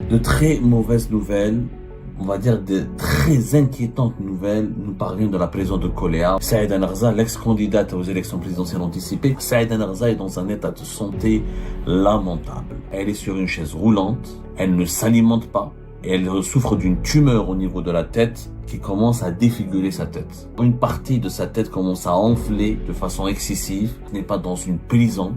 De très mauvaises nouvelles, on va dire de très inquiétantes nouvelles, nous parviennent de la prison de Koléa. Saïda Narza, l'ex-candidate aux élections présidentielles anticipées, Saïda Narza est dans un état de santé lamentable. Elle est sur une chaise roulante, elle ne s'alimente pas, et elle souffre d'une tumeur au niveau de la tête qui commence à défigurer sa tête. Une partie de sa tête commence à enfler de façon excessive. Ce n'est pas dans une prison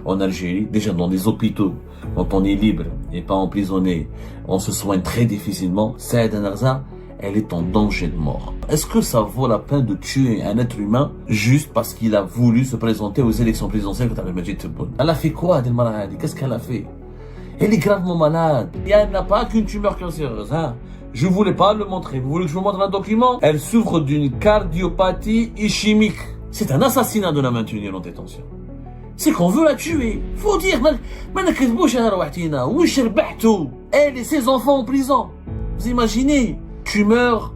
en Algérie, déjà dans des hôpitaux, quand on est libre et pas emprisonné, on se soigne très difficilement. Saïda Narza, elle est en danger de mort. Est-ce que ça vaut la peine de tuer un être humain juste parce qu'il a voulu se présenter aux élections présidentielles contre Majid Tebboune? Elle a fait quoi, Adel Malahadi? Qu'est-ce qu'elle a fait? Elle est gravement malade. Et elle n'a pas qu'une tumeur cancéreuse, hein. Je voulais pas le montrer. Vous voulez que je vous montre un document? Elle souffre d'une cardiopathie ischémique. C'est un assassinat de la maintenir en détention. C'est qu'on veut la tuer. Faut dire, elle et ses enfants en prison. Vous imaginez? Tumeur,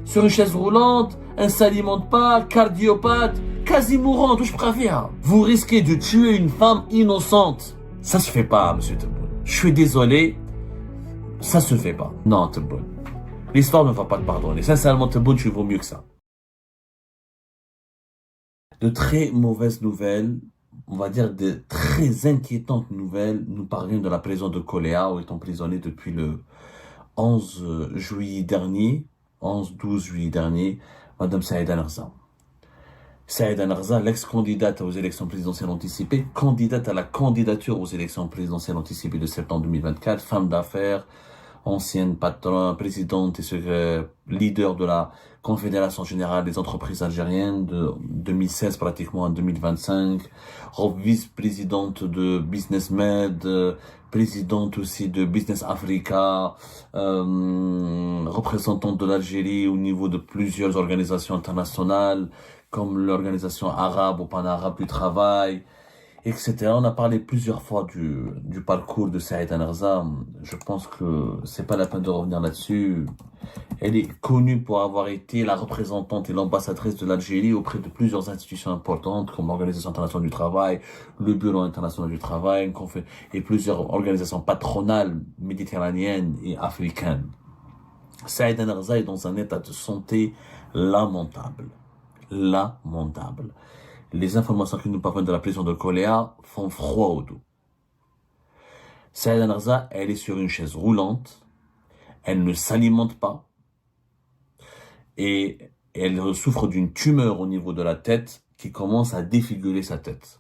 sur une chaise roulante, elle ne s'alimente pas, cardiopathe, quasi mourante, je préfère. Vous risquez de tuer une femme innocente. Ça se fait pas, monsieur Tebboune. Je suis désolé, ça se fait pas. Non, Tebboune. L'histoire ne va pas te pardonner. Sincèrement, Tebboune, tu vaux mieux que ça. De très mauvaises nouvelles, on va dire de très inquiétantes nouvelles, nous parviennent de la prison de Koléa, où est emprisonnée depuis le 11 juillet dernier, 11-12 juillet dernier, Madame Saïda Narza. Saïda Narza, l'ex-candidate aux élections présidentielles anticipées, candidate à la candidature aux élections présidentielles anticipées de septembre 2024, femme d'affaires, ancienne patronne, présidente et leader de la Confédération Générale des Entreprises Algériennes de 2016 pratiquement à 2025, vice-présidente de Business Med, présidente aussi de Business Africa, représentante de l'Algérie au niveau de plusieurs organisations internationales, comme l'Organisation arabe ou pan-arabe du travail, etc. On a parlé plusieurs fois du parcours de Saïda Narza. Je pense que c'est pas la peine de revenir là-dessus. Elle est connue pour avoir été la représentante et l'ambassadrice de l'Algérie auprès de plusieurs institutions importantes comme l'Organisation internationale du travail, le Bureau international du travail, et plusieurs organisations patronales méditerranéennes et africaines. Saïda Narza est dans un état de santé lamentable. Lamentable. Les informations qui nous parviennent de la prison de Koléa font froid au dos. Saïda Narza, elle est sur une chaise roulante, elle ne s'alimente pas, et elle souffre d'une tumeur au niveau de la tête qui commence à défigurer sa tête.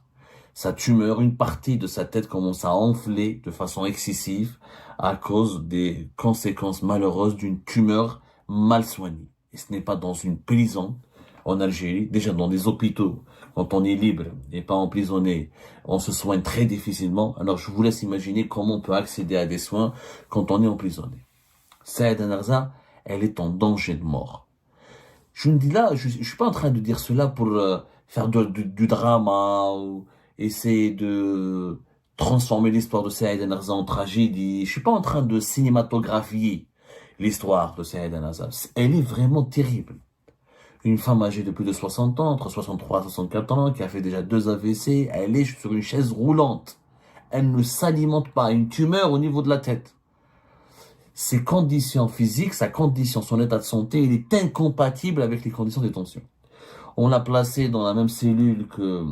Sa tumeur, une partie de sa tête commence à enfler de façon excessive à cause des conséquences malheureuses d'une tumeur mal soignée. Et ce n'est pas dans une prison en Algérie, déjà dans des hôpitaux, quand on est libre et pas emprisonné, on se soigne très difficilement. Alors je vous laisse imaginer comment on peut accéder à des soins quand on est emprisonné. Saïda Narza, elle est en danger de mort. Je ne dis là, je suis pas en train de dire cela pour faire du drama ou essayer de transformer l'histoire de Saïda Narza en tragédie. Je suis pas en train de cinématographier l'histoire de Saïda Narza. Elle est vraiment terrible. Une femme âgée de plus de 60 ans, entre 63 et 64 ans, qui a fait déjà 2 AVC, elle est sur une chaise roulante. Elle ne s'alimente pas, une tumeur au niveau de la tête. Ses conditions physiques, sa condition, son état de santé, il est incompatible avec les conditions de détention. On l'a placée dans la même cellule que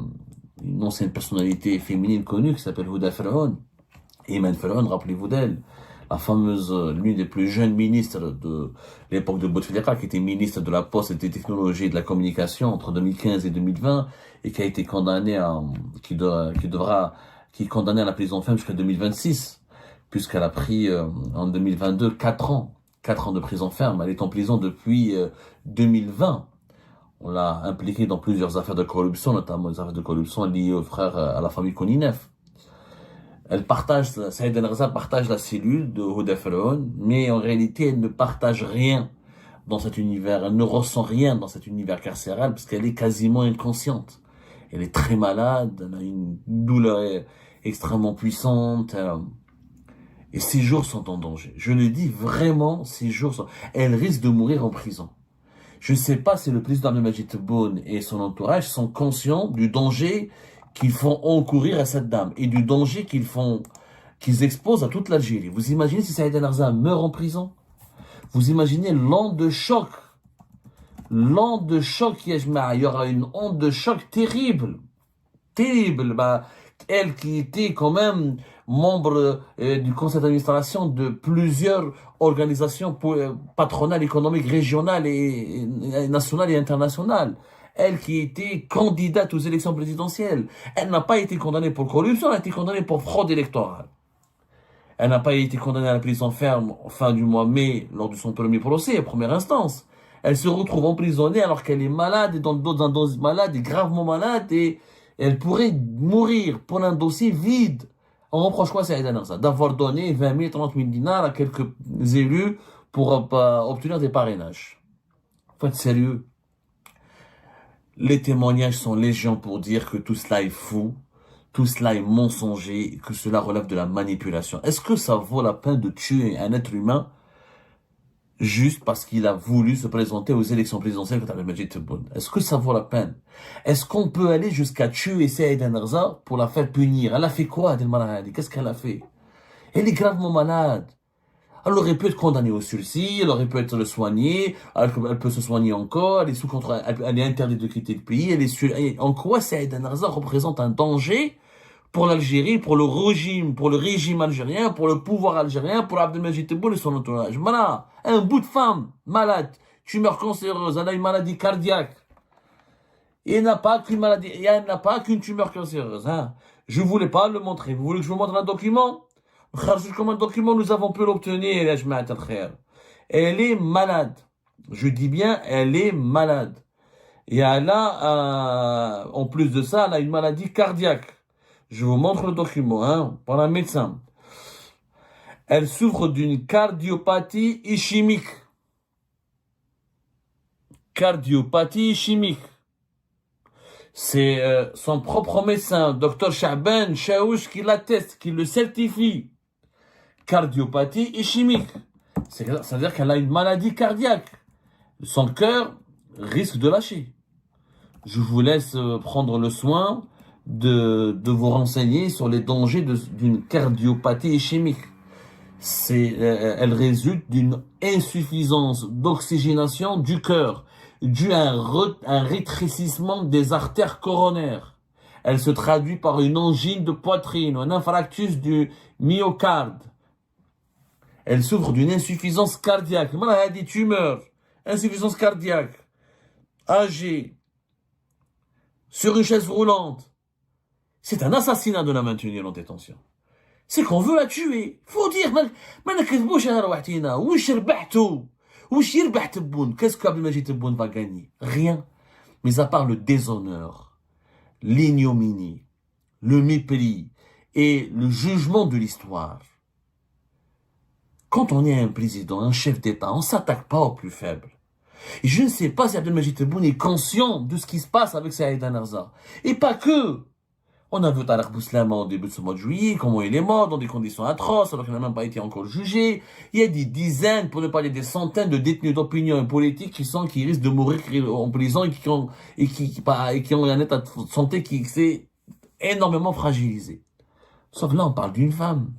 une ancienne personnalité féminine connue qui s'appelle Houda Ferhoun. Iman Ferhoun, rappelez-vous d'elle. La fameuse, l'une des plus jeunes ministres de l'époque de Bouteflika, qui était ministre de la Poste et des Technologies et de la Communication entre 2015 et 2020, et qui a été condamnée qui est condamnée à la prison ferme jusqu'à 2026, puisqu'elle a pris, en 2022, 4 ans de prison ferme. Elle est en prison depuis, 2020. On l'a impliquée dans plusieurs affaires de corruption, notamment des affaires de corruption liées aux frères, à la famille Koninef. Saïda Narza partage la cellule de Houda Ferhoun, mais en réalité, elle ne partage rien dans cet univers. Elle ne ressent rien dans cet univers carcéral parce qu'elle est quasiment inconsciente. Elle est très malade, elle a une douleur extrêmement puissante, et ses jours sont en danger. Je le dis vraiment, elle risque de mourir en prison. Je ne sais pas si le président Majid Tebboune et son entourage sont conscients du danger qu'ils font encourir à cette dame et du danger qu'ils font qu'ils exposent à toute l'Algérie. Vous imaginez si Saïd El-Arza meurt en prison? Vous imaginez l'onde de choc. L'onde de choc, il y aura une onde de choc terrible. Terrible. Bah, elle qui était quand même membre du conseil d'administration de plusieurs organisations patronales, économiques, régionales et nationales et internationales. Elle qui était candidate aux élections présidentielles. Elle n'a pas été condamnée pour corruption, elle a été condamnée pour fraude électorale. Elle n'a pas été condamnée à la prison ferme fin du mois de mai lors de son premier procès, première instance. Elle se retrouve emprisonnée alors qu'elle est malade et dans d'autres doses malade et gravement malade et elle pourrait mourir pour un dossier vide. On reproche quoi à Saïd El-Arza? D'avoir donné 20 000, 30 000 dinars à quelques élus pour obtenir des parrainages. Faut être sérieux. Les témoignages sont légion pour dire que tout cela est fou, tout cela est mensonger, que cela relève de la manipulation. Est-ce que ça vaut la peine de tuer un être humain juste parce qu'il a voulu se présenter aux élections présidentielles contre Abdelmadjid Tebboune? Est-ce que ça vaut la peine? Est-ce qu'on peut aller jusqu'à tuer Saïd El-Arza pour la faire punir? Elle a fait quoi, Adel Malahadi? Qu'est-ce qu'elle a fait? Elle est gravement malade. Elle aurait pu être condamnée au sursis, elle aurait pu être soignée, elle peut se soigner encore, elle est sous contrôle, elle est interdite de quitter le pays, elle est en quoi Saïd El-Arza représente un danger pour l'Algérie, pour le régime algérien, pour le pouvoir algérien, pour Abdelmadjid Tebboune et son entourage. Voilà, un bout de femme, malade, tumeur cancéreuse, elle a une maladie cardiaque. Et elle n'a pas qu'une maladie, elle n'a pas qu'une tumeur cancéreuse, hein. Je voulais pas le montrer. Vous voulez que je vous montre un document? Comme un document, nous avons pu l'obtenir, elle est malade. Je dis bien, elle est malade. Et elle a, en plus de ça, elle a une maladie cardiaque. Je vous montre le document, hein, par un médecin. Elle souffre d'une cardiopathie ischémique. Cardiopathie ischémique. C'est son propre médecin, Dr Chaban Chaouch, qui l'atteste, qui le certifie. Cardiopathie ischémique. C'est-à-dire qu'elle a une maladie cardiaque. Son cœur risque de lâcher. Je vous laisse prendre le soin de vous renseigner sur les dangers d'une cardiopathie ischémique. Elle résulte d'une insuffisance d'oxygénation du cœur, due à un rétrécissement des artères coronaires. Elle se traduit par une angine de poitrine, un infarctus du myocarde. Elle souffre d'une insuffisance cardiaque. Elle a des tumeurs, insuffisance cardiaque, âgée, sur une chaise roulante. C'est un assassinat de la maintenir en détention. C'est qu'on veut la tuer. Faut dire, qu'est-ce qu'Abdelmadjid Tebboune va gagner? Rien. Mais à part le déshonneur, l'ignominie, le mépris et le jugement de l'histoire. Quand on est un président, un chef d'État, on s'attaque pas aux plus faibles. Et je ne sais pas si Abdelmadjid Tebboune est conscient de ce qui se passe avec Saïd El-Arza. Et pas que. On a vu Tarek Bouslama au début de ce mois de juillet, comment il est mort, dans des conditions atroces, alors qu'il n'a même pas été encore jugé. Il y a des dizaines, pour ne pas dire des centaines de détenus d'opinion et politiques qui risquent de mourir en prison et qui ont un état de santé qui s'est énormément fragilisé. Sauf là, on parle d'une femme.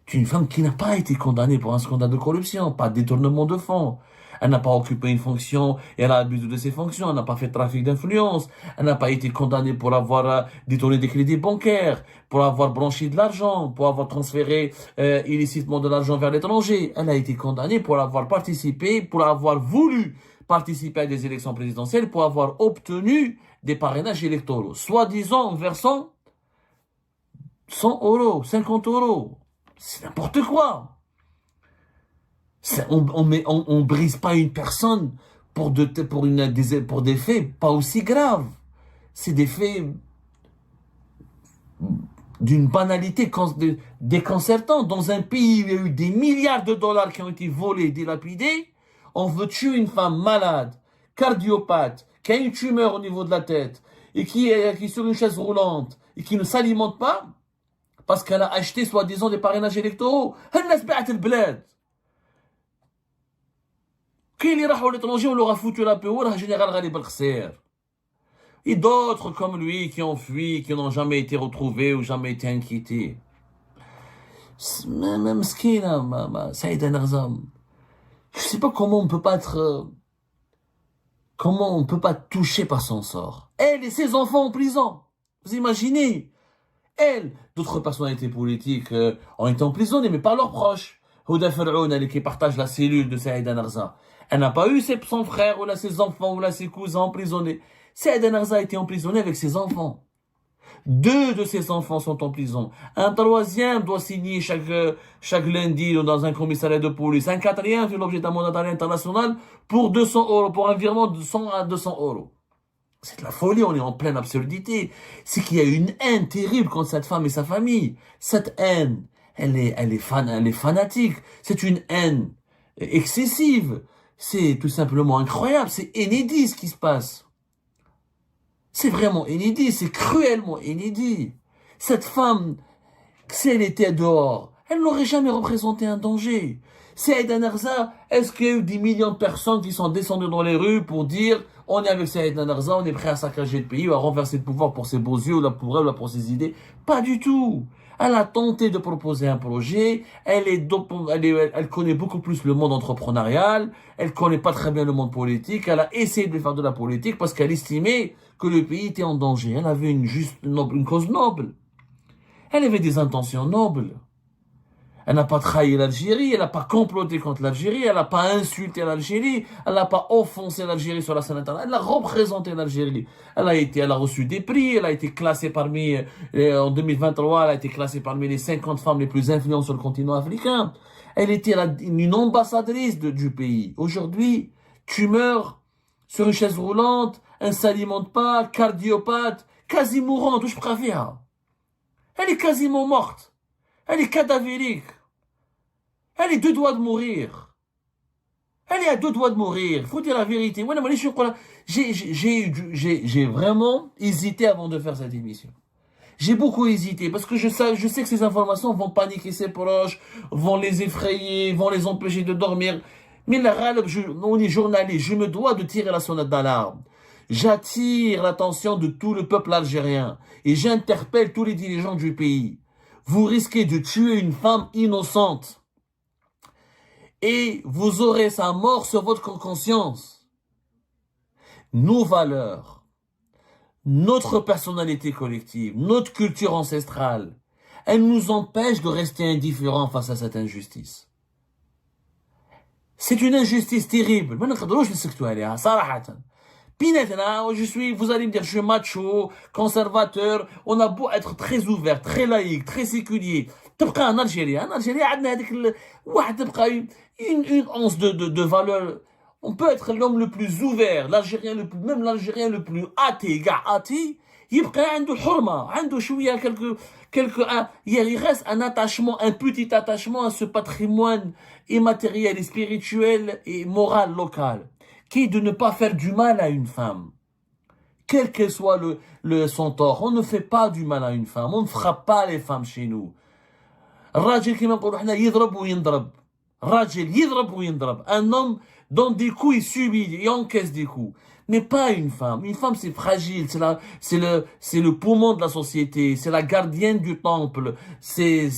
D'une femme qui n'a pas été condamnée pour un scandale de corruption, pas de détournement de fonds. Elle n'a pas occupé une fonction et elle a abusé de ses fonctions. Elle n'a pas fait de trafic d'influence. Elle n'a pas été condamnée pour avoir détourné des crédits bancaires, pour avoir blanchi de l'argent, pour avoir transféré illicitement de l'argent vers l'étranger. Elle a été condamnée pour avoir participé, pour avoir voulu participer à des élections présidentielles, pour avoir obtenu des parrainages électoraux, soi-disant en versant 100 euros, 50 euros. C'est n'importe quoi. On brise pas une personne pour des faits pas aussi graves. C'est des faits d'une banalité déconcertante. Dans un pays où il y a eu des milliards de dollars qui ont été volés, dilapidés, on veut tuer une femme malade, cardiopathe, qui a une tumeur au niveau de la tête, et qui est sur une chaise roulante, et qui ne s'alimente pas, parce qu'elle a acheté soi-disant des parrainages électoraux. Qui les راحوا à l'étranger, on leur a foutu la paix, ou général Ghalib El-Khsir. Et d'autres comme lui qui ont fui, qui n'ont jamais été retrouvés ou jamais été inquiétés. Même Skina, Saïda Narza. Je sais pas comment on peut pas être, comment on peut pas être touché par son sort. Elle et ses enfants en prison. Vous imaginez? Elle, d'autres personnalités politiques ont été emprisonnées, mais pas leurs proches. Houda Ferhoun, elle qui partage la cellule de Saïda Narza. Elle n'a pas eu son frère, ou là ses enfants, ou là ses cousins emprisonnés. Saïda Narza a été emprisonnée avec ses enfants. 2 de ses enfants sont en prison. Un troisième doit signer chaque lundi dans un commissariat de police. Un quatrième fait l'objet d'un mandat d'arrêt international pour 200 euros, pour un virement de 100 à 200 euros. C'est de la folie, on est en pleine absurdité. C'est qu'il y a une haine terrible contre cette femme et sa famille. Cette haine, elle est fanatique. C'est une haine excessive. C'est tout simplement incroyable. C'est inédit ce qui se passe. C'est vraiment inédit, c'est cruellement inédit. Cette femme, si elle était dehors, elle n'aurait jamais représenté un danger. Saïda Narza, est-ce qu'il y a eu des millions de personnes qui sont descendues dans les rues pour dire on est avec Saïda Narza, on est prêt à saccager le pays ou à renverser le pouvoir pour ses beaux yeux ou là pour elle ou pour ses idées? Pas du tout. Elle a tenté de proposer un projet, elle connaît beaucoup plus le monde entrepreneurial, elle connaît pas très bien le monde politique, elle a essayé de faire de la politique parce qu'elle estimait que le pays était en danger. Elle avait une cause noble. Elle avait des intentions nobles. Elle n'a pas trahi l'Algérie, elle n'a pas comploté contre l'Algérie, elle n'a pas insulté l'Algérie, elle n'a pas offensé l'Algérie sur la scène internationale, elle a représenté l'Algérie. Elle a reçu des prix, elle a été classée en 2023, elle a été classée parmi les 50 femmes les plus influentes sur le continent africain. Elle était une ambassadrice du pays. Aujourd'hui, tu meurs sur une chaise roulante, elle ne s'alimente pas, cardiopathe, quasi mourante, où je préfère. Elle est quasiment morte. Elle est cadavérique. Elle est 2 doigts de mourir. Elle est à 2 doigts de mourir. Faut dire la vérité. J'ai vraiment hésité avant de faire cette émission. J'ai beaucoup hésité parce que je sais que ces informations vont paniquer ses proches, vont les effrayer, vont les empêcher de dormir. Mais on est journaliste. Je me dois de tirer la sonnette d'alarme. J'attire l'attention de tout le peuple algérien et j'interpelle tous les dirigeants du pays. Vous risquez de tuer une femme innocente. Et vous aurez sa mort sur votre conscience. Nos valeurs, notre personnalité collective, notre culture ancestrale, elle nous empêche de rester indifférents face à cette injustice. C'est une injustice terrible. Vous allez me dire, je suis macho, conservateur, on a beau être très ouvert, très laïque, très séculier. تبقى en Algérie عندنا هذيك واحد تبقى une once de valeur. On peut être l'homme le plus ouvert, même l'Algérien le plus athée, athée, يبقى عنده الحرمة, عنده شوية il reste un attachement, un petit attachement à ce patrimoine immatériel et spirituel et moral local, qui est de ne pas faire du mal à une femme. Quel que soit son tort, on ne fait pas du mal à une femme, on ne frappe pas les femmes chez nous. الراجل كما نقولوا حنا يضرب وينضرب. راجل يضرب وينضرب. Un homme donne des coups, il subit, il encaisse des coups. Mais pas une femme. Une femme, c'est fragile, c'est le poumon de la société, c'est la gardienne du temple, c'est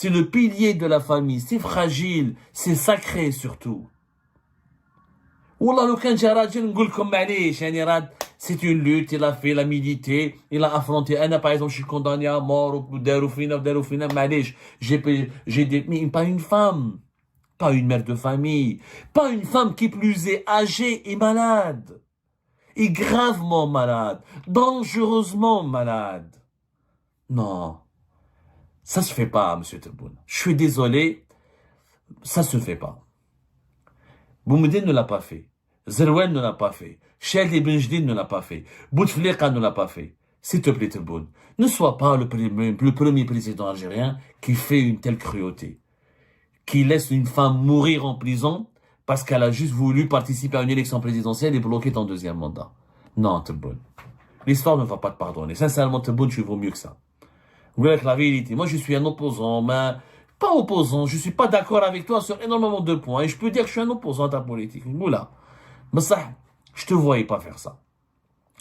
le pilier de la famille, c'est fragile, c'est sacré surtout. والله لو كان جا راجل نقول لكم معليش يعني راه c'est une lutte, il a fait, il a milité, il a affronté. Anna, par exemple, je suis condamné à mort, ou darou fina, معليش. Mais pas une femme, pas une mère de famille, pas une femme qui plus est âgée et malade, et gravement malade, dangereusement malade. Non, ça se fait pas, monsieur Tebboune. Je suis désolé, ça se fait pas. Boumedine ne l'a pas fait. Zerwen ne l'a pas fait. Chel Ibn Jdid ne l'a pas fait. Bouteflika ne l'a pas fait. S'il te plaît, Tebboune, ne sois pas le premier président algérien qui fait une telle cruauté, qui laisse une femme mourir en prison parce qu'elle a juste voulu participer à une élection présidentielle et bloquer ton 2e mandat. Non, Tebboune. L'histoire ne va pas te pardonner. Sincèrement, Tebboune, tu vaux mieux que ça. Vous voulez la vérité. Moi, je suis un opposant, mais pas opposant. Je suis pas d'accord avec toi sur énormément de points. Et je peux dire que je suis un opposant à ta politique. Moula. Mais ça, je te voyais pas faire ça.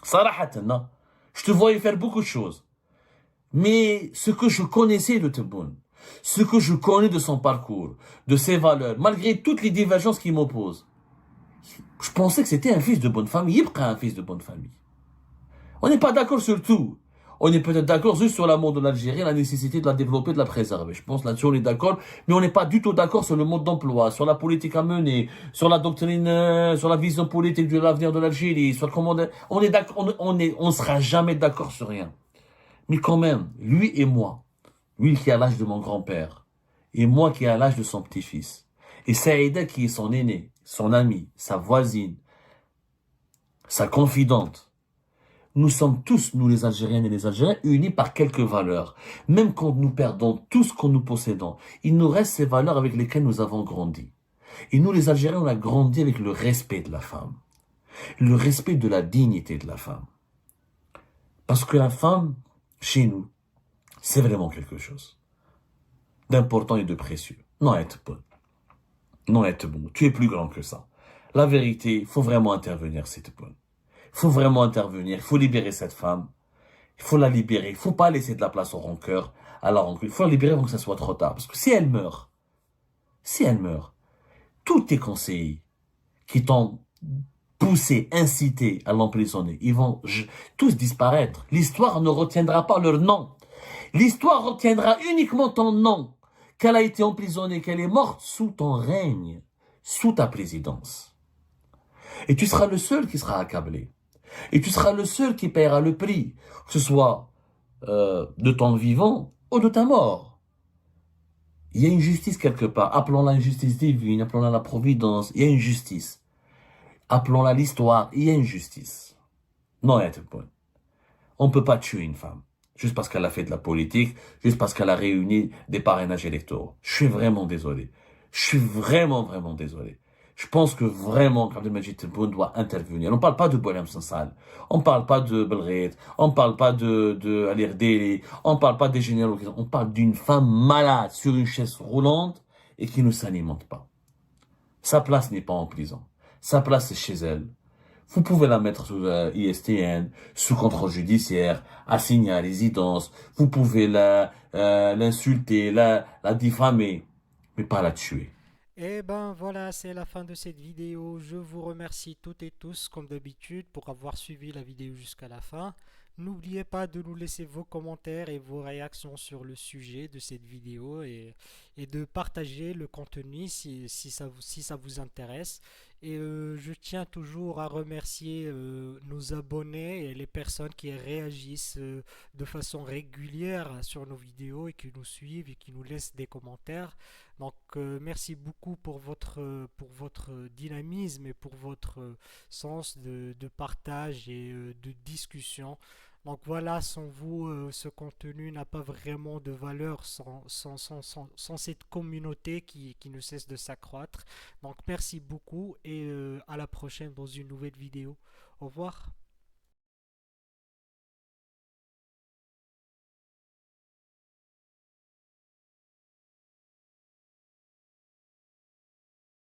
Sarahatan, je te voyais faire beaucoup de choses. Mais ce que je connaissais de Tebboune, ce que je connais de son parcours, de ses valeurs, malgré toutes les divergences qui m'opposent, je pensais que c'était un fils de bonne famille. Il est un fils de bonne famille. On n'est pas d'accord sur tout. On est peut-être d'accord juste sur l'amour de l'Algérie, la nécessité de la développer, de la préserver. Je pense là-dessus on est d'accord, mais on n'est pas du tout d'accord sur le mode d'emploi, sur la politique à mener, sur la doctrine, sur la vision politique de l'avenir de l'Algérie, sur comment on est d'accord, on sera jamais d'accord sur rien. Mais quand même, lui et moi, lui qui a l'âge de mon grand-père, et moi qui ai l'âge de son petit-fils, et Saïda qui est son aîné, son ami, sa voisine, sa confidente. Nous sommes tous, nous les Algériennes et les Algériens, unis par quelques valeurs. Même quand nous perdons tout ce que nous possédons, il nous reste ces valeurs avec lesquelles nous avons grandi. Et nous les Algériens, on a grandi avec le respect de la femme. Le respect de la dignité de la femme. Parce que la femme, chez nous, c'est vraiment quelque chose d'important et de précieux. Non, être bonne. Non, être bon. Tu es plus grand que ça. La vérité, il faut vraiment intervenir, c'est bonne. Il faut vraiment intervenir. Il faut libérer cette femme. Il faut la libérer. Il faut pas laisser de la place au rancœur, à la rancune. Il faut la libérer avant que ça soit trop tard. Parce que si elle meurt, tous tes conseillers qui t'ont poussé, incité à l'emprisonner, ils vont tous disparaître. L'histoire ne retiendra pas leur nom. L'histoire retiendra uniquement ton nom. Qu'elle a été emprisonnée, qu'elle est morte sous ton règne, sous ta présidence. Et tu seras le seul qui sera accablé. Et tu seras le seul qui paiera le prix, que ce soit de ton vivant ou de ta mort. Il y a une justice quelque part. Appelons-la une justice divine, appelons-la la providence. Il y a une justice. Appelons-la l'histoire. Il y a une justice. Non, on ne peut pas tuer une femme juste parce qu'elle a fait de la politique, juste parce qu'elle a réuni des parrainages électoraux. Je suis vraiment désolé. Je suis vraiment, vraiment désolé. Je pense que vraiment qu'Abdelmajid Tebboune doit intervenir. On ne parle pas de Boualem Sansal, on ne parle pas de Belgrade, on ne parle pas de Ali Erdeli, on ne parle pas des généraux, on parle d'une femme malade sur une chaise roulante et qui ne s'alimente pas. Sa place n'est pas en prison. Sa place est chez elle. Vous pouvez la mettre sous ISTN, sous contrôle judiciaire, assigner à résidence. Vous pouvez l'insulter, la diffamer, mais pas la tuer. Et ben voilà, c'est la fin de cette vidéo. Je vous remercie toutes et tous, comme d'habitude, pour avoir suivi la vidéo jusqu'à la fin. N'oubliez pas de nous laisser vos commentaires et vos réactions sur le sujet de cette vidéo et de partager le contenu si ça vous intéresse. Et je tiens toujours à remercier nos abonnés et les personnes qui réagissent de façon régulière sur nos vidéos et qui nous suivent et qui nous laissent des commentaires. Donc merci beaucoup pour votre dynamisme et pour votre sens de partage et de discussion. Donc voilà, sans vous, ce contenu n'a pas vraiment de valeur sans cette communauté qui ne cesse de s'accroître. Donc merci beaucoup et à la prochaine dans une nouvelle vidéo. Au revoir.